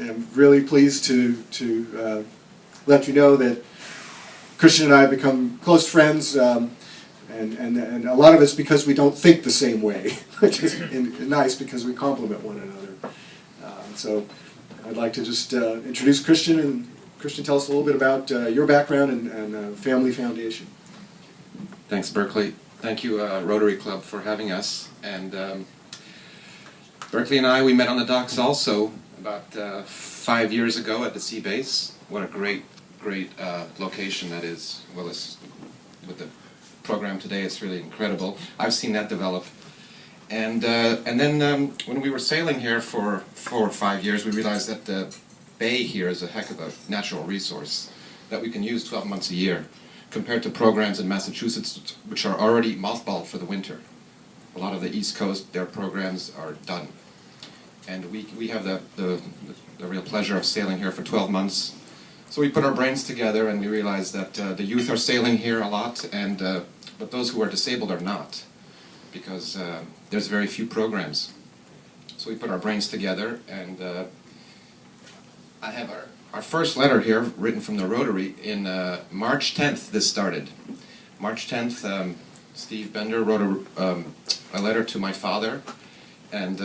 am really pleased to let you know that Christian and I have become close friends, and a lot of it's because we don't think the same way, which is nice because we complement one another. So I'd like to just introduce Christian, and Christian, tell us a little bit about your background and Family Foundation. Thanks, Berkeley. Thank you, Rotary Club, for having us. And Berkeley and I, we met on the docks also about 5 years ago at the sea base. What a great location that is. Well, with the program today, it's really incredible. I've seen that develop. And then when we were sailing here for 4 or 5 years, we realized that the bay here is a heck of a natural resource that we can use 12 months a year, compared to programs in Massachusetts which are already mothballed for the winter. A lot of the East Coast, their programs are done. And we have the real pleasure of sailing here for 12 months. So we put our brains together and we realized that the youth are sailing here a lot, but those who are disabled are not, because there's very few programs. So we put our brains together, and I have our first letter here written from the Rotary in March 10th. This started. March 10th, Steve Bender wrote a letter to my father, and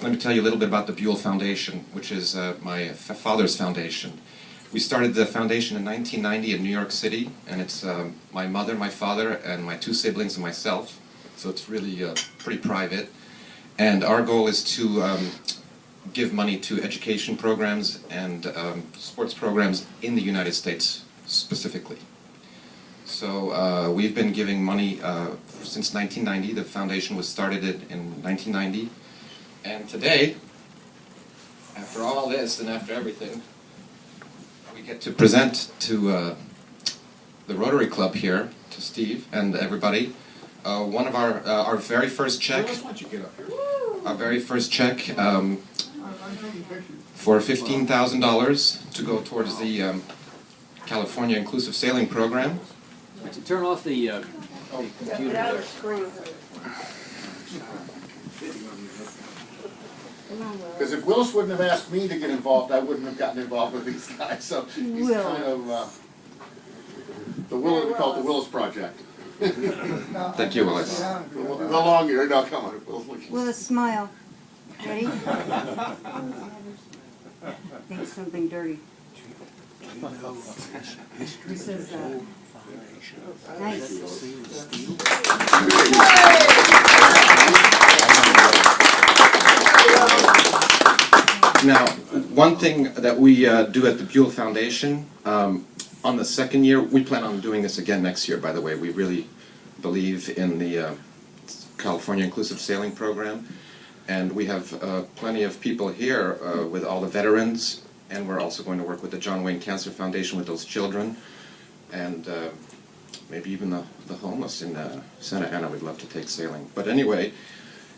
let me tell you a little bit about the Buhl Foundation, which is my father's foundation. We started the foundation in 1990 in New York City, and it's my mother, my father, and my 2 siblings and myself. So it's really pretty private. And our goal is to give money to education programs and sports programs in the United States specifically. So we've been giving money since 1990. The foundation was started in 1990. And today, after all this and after everything, we get to present to the Rotary Club here, to Steve and everybody, one of our very first check. Our very first check for $15,000 to go towards the California Inclusive Sailing Program. Would you turn off the computer there? Because if Willis wouldn't have asked me to get involved, I wouldn't have gotten involved with these guys. So he's kind of we call it the Willis Project. Thank you, Willis. The long ear. No, come on, Willis. Willis, smile. Ready? Think something dirty. This is nice. Now, one thing that we do at the Buhl Foundation, on the second year, we plan on doing this again next year, by the way. We really believe in the California Inclusive Sailing Program. And we have plenty of people here with all the veterans, and we're also going to work with the John Wayne Cancer Foundation with those children, and maybe even the homeless in Santa Ana. We'd love to take sailing. But anyway,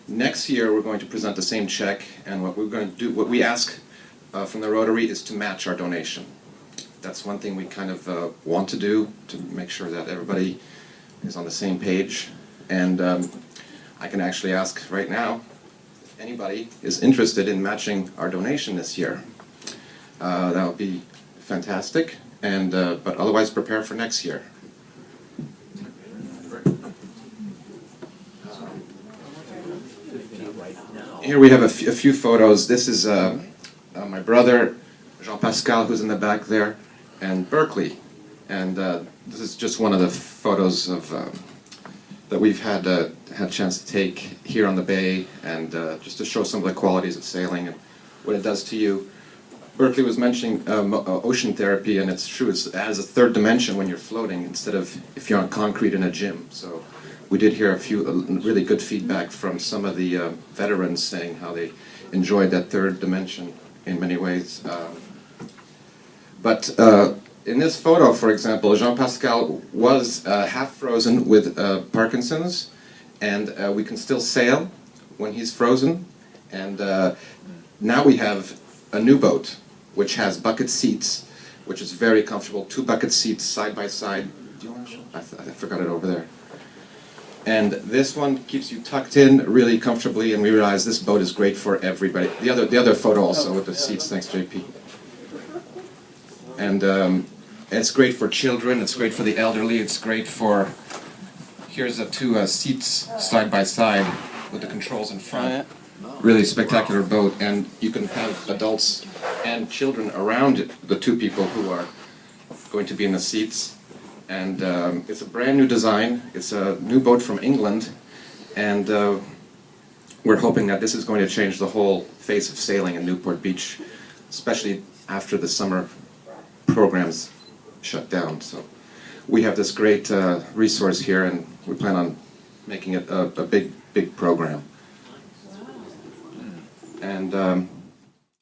next year we're going to present the same check, and what we're going to do, what we ask from the Rotary is to match our donation. That's one thing we kind of want to do, to make sure that everybody is on the same page. And I can actually ask right now if anybody is interested in matching our donation this year. That would be fantastic, and but otherwise prepare for next year. Here we have a few photos. This is my brother, John-Pascal, who's in the back there, and Berkeley. And this is just one of the photos of that we've had a chance to take here on the bay, and just to show some of the qualities of sailing and what it does to you. Berkeley was mentioning ocean therapy, and it's true. It has a third dimension when you're floating instead of if you're on concrete in a gym. So we did hear a few really good feedback from some of the veterans saying how they enjoyed that third dimension in many ways. But in this photo, for example, Jean-Pascal was half frozen with Parkinson's, and we can still sail when he's frozen. And now we have a new boat, which has bucket seats, which is very comfortable. 2 bucket seats side by side. Do you want to show? I forgot it over there. And this one keeps you tucked in really comfortably, and we realize this boat is great for everybody. The other photo also with the seats, thanks JP. And it's great for children, it's great for the elderly, it's great for, here's the two seats side by side with the controls in front. Really spectacular boat, and you can have adults and children around it, the two people who are going to be in the seats. And it's a brand new design. It's a new boat from England, and we're hoping that this is going to change the whole face of sailing in Newport Beach, especially after the summer programs shut down. So we have this great resource here, and we plan on making it a big program. And